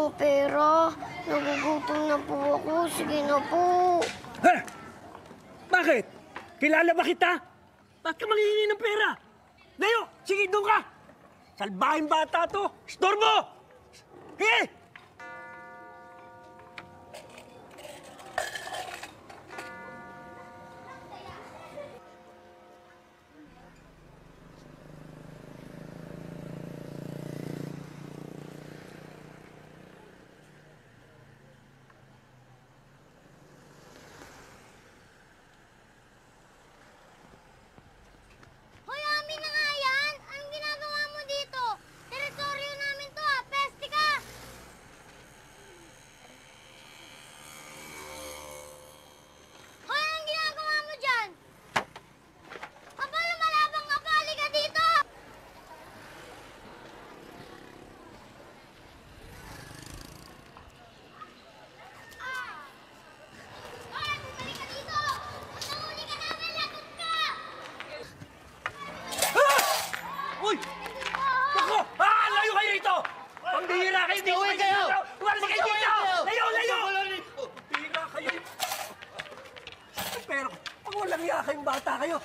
ng pera. Nagugutom na po ako. Sige na po. Ha? Bakit? Kilala ba kita? Bakit ka manghihingi ng pera? Layo! Sige, doon ka! Salbahing bata to! Storbo! Hey! Hoy, amin na nga yan! Anong ginagawa mo dito? Teritoryo namin to ah! Peste ka! Hoy, anong ginagawa mo dyan? Aba, lumalabang ka pa! Halika dito! Hoy, bumalik ka dito! Pag nahuli ka namin, lagot ka! Uy! Ako! Ah! Layo kayo rito! Pambihira kayo dito! Uwi kayo! Umalis kayo Uwi dito! kayo! Layo! Layo! Pambihira kayo! Pero, pag walang iya kayong bata kayo,